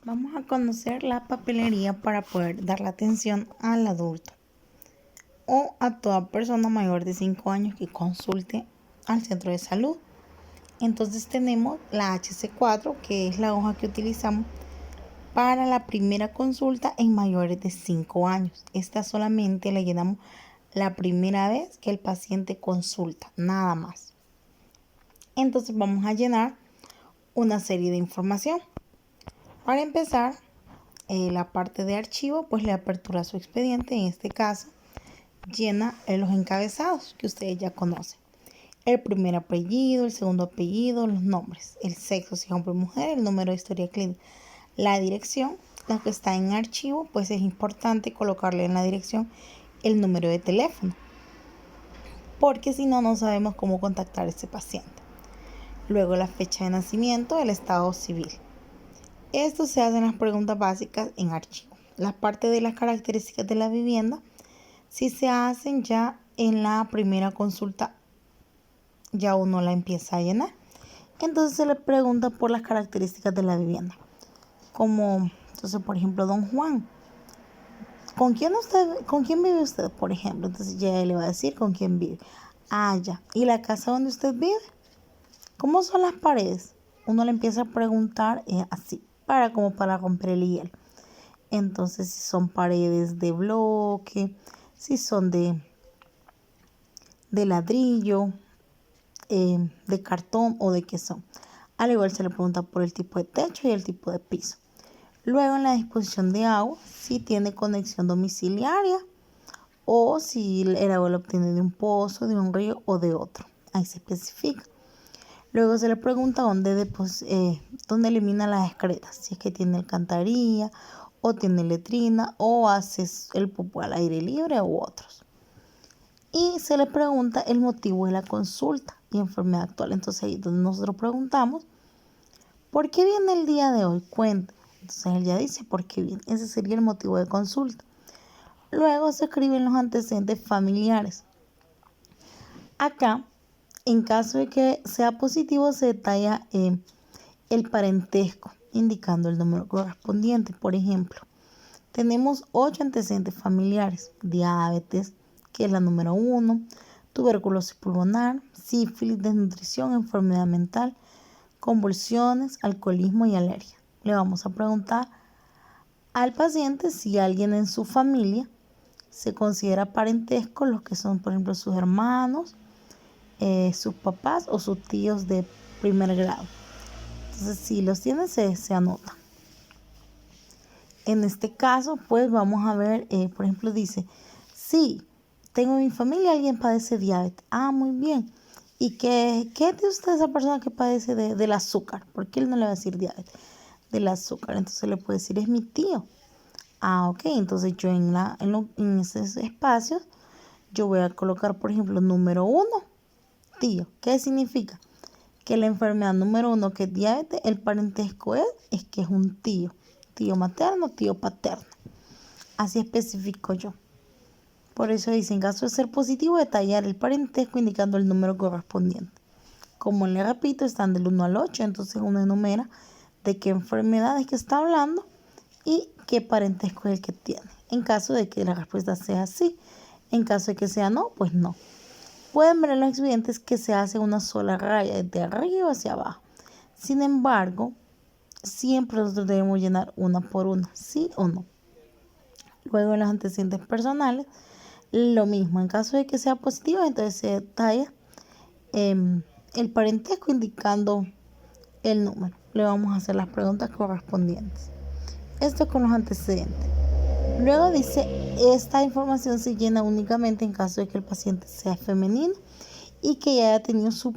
Vamos a conocer la papelería para poder dar la atención al adulto o a toda persona mayor de 5 años que consulte al centro de salud. Entonces tenemos la HC4, que es la hoja que utilizamos para la primera consulta en mayores de 5 años. Esta solamente la llenamos la primera vez que el paciente consulta, nada más. Entonces vamos a llenar una serie de información. Para empezar, la parte de archivo, pues le apertura su expediente. En este caso, llena los encabezados que ustedes ya conocen. El primer apellido, el segundo apellido, los nombres, el sexo, si es hombre o mujer, el número de historia clínica, la dirección. La que está en archivo, pues es importante colocarle en la dirección el número de teléfono, porque si no, no sabemos cómo contactar a ese paciente. Luego la fecha de nacimiento, el estado civil. Esto se hacen las preguntas básicas en archivo. La parte de las características de la vivienda, si se hacen ya en la primera consulta, ya uno la empieza a llenar. Entonces se le pregunta por las características de la vivienda. Como, entonces, por ejemplo, don Juan, ¿con quién vive usted, por ejemplo? Entonces ya le va a decir con quién vive. Ah, ya. ¿Y la casa donde usted vive? ¿Cómo son las paredes? Uno le empieza a preguntar así, como para romper el hielo. Entonces, si son paredes de bloque, si son de ladrillo, de cartón o de qué son. Al igual se le pregunta por el tipo de techo y el tipo de piso. Luego, en la disposición de agua, si tiene conexión domiciliaria o si el agua lo obtiene de un pozo, de un río o de otro. Ahí se especifica. Luego se le pregunta dónde elimina las excretas, si es que tiene alcantarilla o tiene letrina o hace el popó al aire libre u otros. Y se le pregunta el motivo de la consulta y enfermedad actual. Entonces ahí es donde nosotros preguntamos, ¿por qué viene el día de hoy? Cuenta. Entonces él ya dice por qué viene. Ese sería el motivo de consulta. Luego se escriben los antecedentes familiares. Acá, en caso de que sea positivo, se detalla el parentesco, indicando el número correspondiente. Por ejemplo, tenemos 8 antecedentes familiares: diabetes, que es la número 1, tuberculosis pulmonar, sífilis, desnutrición, enfermedad mental, convulsiones, alcoholismo y alergia. Le vamos a preguntar al paciente si alguien en su familia se considera parentesco, los que son, por ejemplo, sus hermanos, sus papás o sus tíos de primer grado. Entonces, si los tienen, se anota. En este caso, pues vamos a ver, por ejemplo, dice, sí, tengo en mi familia alguien padece diabetes. Ah, muy bien. ¿Y qué de usted esa persona que padece del azúcar? ¿Por qué él no le va a decir diabetes? Del azúcar. Entonces le puede decir, es mi tío. Ah, ok. Entonces yo en esos espacios, yo voy a colocar, por ejemplo, número 1, tío. ¿Qué significa? Que la enfermedad número 1, que es diabetes, el parentesco es que es un tío. Tío materno, tío paterno. Así especifico yo. Por eso dice, en caso de ser positivo, detallar el parentesco indicando el número correspondiente. Como le repito, están del 1 al 8, entonces uno enumera de qué enfermedad es que está hablando y qué parentesco es el que tiene. En caso de que la respuesta sea sí, en caso de que sea no, pues no. Pueden ver en los expedientes que se hace una sola raya de arriba hacia abajo. Sin embargo, siempre nosotros debemos llenar una por una, sí o no. Luego en los antecedentes personales, lo mismo. En caso de que sea positivo, entonces se detalla el parentesco indicando el número. Le vamos a hacer las preguntas correspondientes. Esto con los antecedentes. Luego dice, esta información se llena únicamente en caso de que el paciente sea femenino y que ya haya tenido su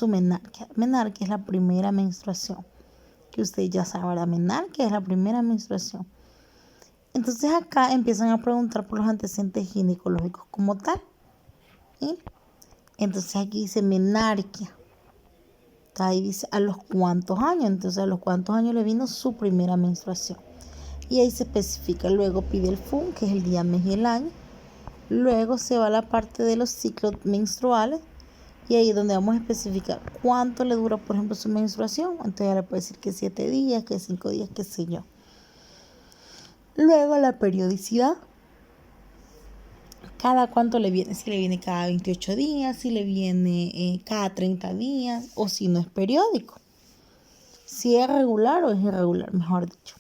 menarquia. Menarquia es la primera menstruación, que usted ya sabrá. Menarquia es la primera menstruación. Entonces acá empiezan a preguntar por los antecedentes ginecológicos como tal. ¿Sí? Entonces aquí dice menarquia. Ahí dice a los cuántos años. Entonces a los cuántos años le vino su primera menstruación. Y ahí se especifica. Luego pide el FUN, que es el día, mes y el año. Luego se va a la parte de los ciclos menstruales Y ahí es donde vamos a especificar cuánto le dura, por ejemplo, su menstruación. Entonces ya le puede decir que 7 días, que 5 días, qué sé yo. Luego la periodicidad. Cada cuánto le viene, si le viene cada 28 días, si le viene cada 30 días o si no es periódico. Si es regular o es irregular, mejor dicho.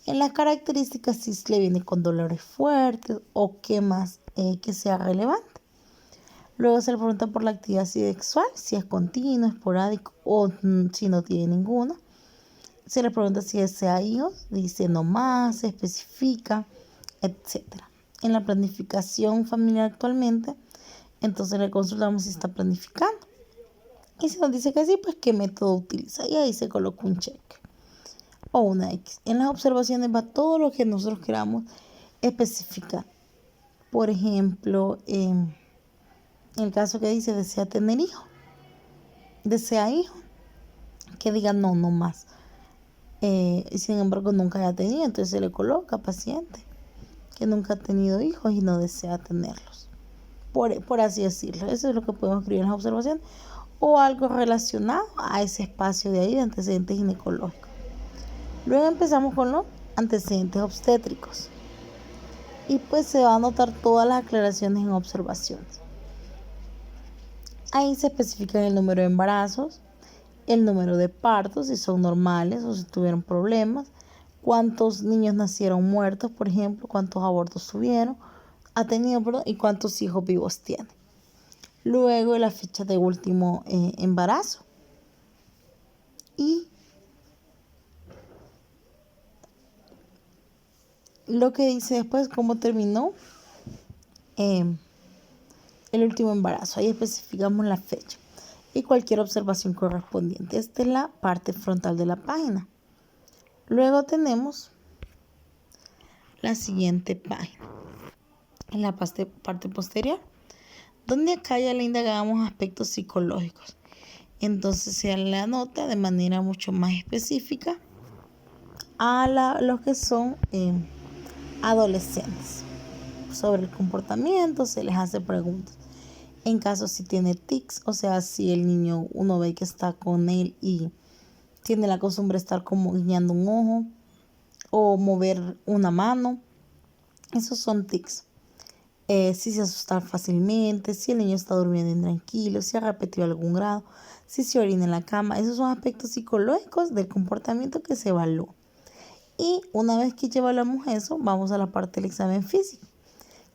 En las características, si le viene con dolores fuertes o qué más que sea relevante. Luego se le pregunta por la actividad sexual, si es continuo, esporádico o si no tiene ninguna. Se le pregunta si desea hijos, dice no más, se especifica, etc. En la planificación familiar actualmente, entonces le consultamos si está planificando. Y si nos dice que sí, pues qué método utiliza. Y ahí se coloca un check o una X. En las observaciones va todo lo que nosotros queramos especificar. Por ejemplo, en el caso que dice desea tener hijo, desea hijo, que diga no, no más. Sin embargo, nunca haya tenido, entonces se le coloca paciente que nunca ha tenido hijos y no desea tenerlos. Por así decirlo, eso es lo que podemos escribir en las observaciones o algo relacionado a ese espacio de ahí de antecedentes ginecológicos. Luego empezamos con los antecedentes obstétricos y pues se va a anotar todas las aclaraciones en observaciones. Ahí se especifican el número de embarazos, el número de partos, si son normales o si tuvieron problemas, cuántos niños nacieron muertos, por ejemplo, cuántos abortos tuvieron, ha tenido, perdón, y cuántos hijos vivos tiene. Luego la fecha de último embarazo y lo que dice después, cómo terminó el último embarazo. Ahí especificamos la fecha y cualquier observación correspondiente. Esta es la parte frontal de la página. Luego tenemos la siguiente página, en la parte posterior, donde acá ya le indagamos aspectos psicológicos. Entonces se le anota de manera mucho más específica a los que son adolescentes. Sobre el comportamiento se les hace preguntas. En caso si tiene tics, o sea, si el niño uno ve que está con él y tiene la costumbre de estar como guiñando un ojo o mover una mano, esos son tics. Si se asusta fácilmente, si el niño está durmiendo intranquilo, si ha repetido algún grado, si se orina en la cama. Esos son aspectos psicológicos del comportamiento que se evalúa. Y una vez que ya evaluamos eso, vamos a la parte del examen físico,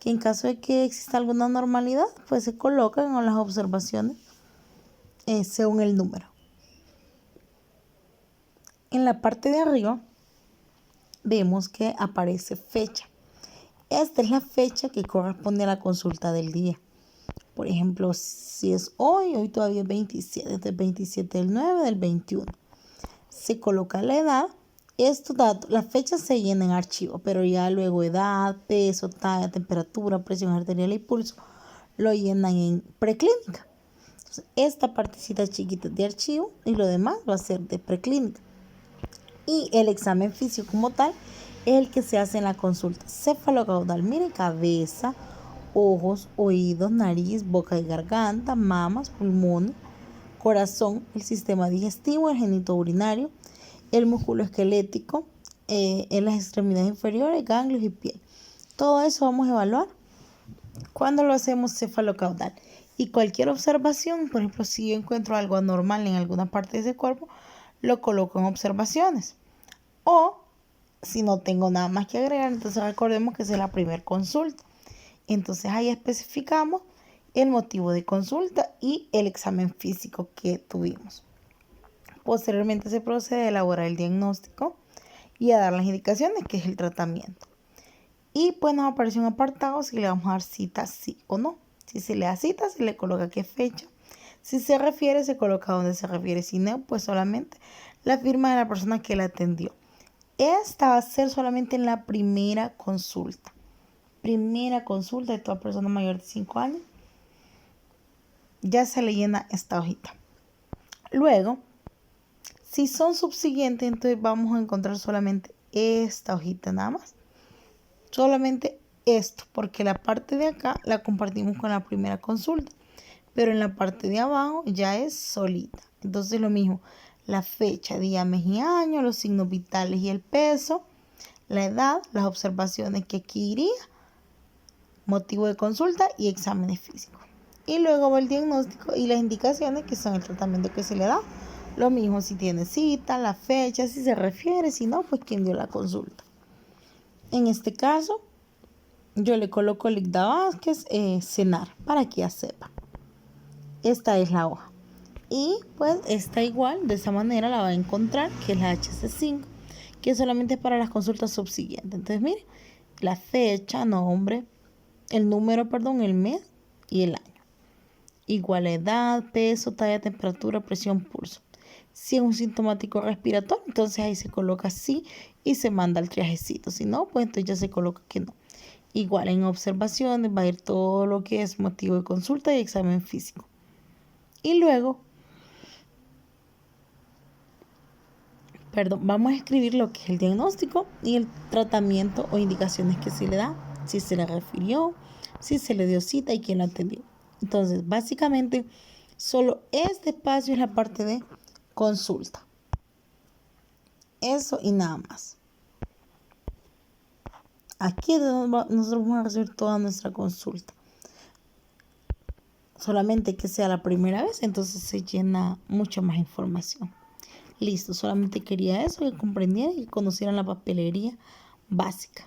que en caso de que exista alguna normalidad, pues se colocan en las observaciones según el número. En la parte de arriba vemos que aparece fecha. Esta es la fecha que corresponde a la consulta del día. Por ejemplo, si es hoy todavía es 27, este es 27 del 9 del 21. Se coloca la edad. Estos datos, las fechas se llenan en archivo, pero ya luego edad, peso, talla, temperatura, presión arterial y pulso lo llenan en preclínica. Entonces, esta partecita chiquita es de archivo y lo demás va a ser de preclínica. Y el examen físico como tal es el que se hace en la consulta cefalocaudal. Mire, cabeza, ojos, oídos, nariz, boca y garganta, mamas, pulmones, corazón, el sistema digestivo, el genito urinario, el músculo esquelético, en las extremidades inferiores, ganglios y piel. Todo eso vamos a evaluar cuando lo hacemos cefalocaudal. Y cualquier observación, por ejemplo, si yo encuentro algo anormal en alguna parte de ese cuerpo, lo coloco en observaciones. O si no tengo nada más que agregar, entonces recordemos que esa es la primera consulta. Entonces ahí especificamos el motivo de consulta y el examen físico que tuvimos. Posteriormente se procede a elaborar el diagnóstico y a dar las indicaciones, que es el tratamiento. Y pues nos aparece un apartado si le vamos a dar cita sí o no. Si se le da cita, se le coloca qué fecha. Si se refiere, se coloca dónde se refiere. Si no, pues solamente la firma de la persona que la atendió. Esta va a ser solamente en la primera consulta. Primera consulta de toda persona mayor de 5 años. Ya se le llena esta hojita. Luego, si son subsiguientes, entonces vamos a encontrar solamente esta hojita nada más. Solamente esto, porque la parte de acá la compartimos con la primera consulta. pero en la parte de abajo ya es solita. Entonces lo mismo, la fecha, día, mes y año, los signos vitales y el peso, la edad, las observaciones que aquí iría, motivo de consulta y exámenes físicos. Y luego va el diagnóstico y las indicaciones que son el tratamiento que se le da. Lo mismo si tiene cita, la fecha, si se refiere, si no, pues quién dio la consulta. En este caso, yo le coloco Ligda Vázquez, cenar, para que ya sepa. Esta es la hoja. Y pues está igual, de esa manera la va a encontrar, que es la HC5, que solamente es para las consultas subsiguientes. Entonces, mire, la fecha, nombre, el número, perdón, el mes y el año. Igual edad, peso, talla, temperatura, presión, pulso. Si es un sintomático respiratorio, entonces ahí se coloca sí y se manda el triajecito. Si no, pues entonces ya se coloca que no. Igual en observaciones va a ir todo lo que es motivo de consulta y examen físico. Y luego, vamos a escribir lo que es el diagnóstico y el tratamiento o indicaciones que se le da, si se le refirió, si se le dio cita y quién lo atendió. Entonces, básicamente, solo este espacio es la parte de consulta. Eso y nada más. Aquí nosotros vamos a recibir toda nuestra consulta. Solamente que sea la primera vez, entonces se llena mucha más información. Listo, solamente quería eso, que comprendieran y conocieran la papelería básica.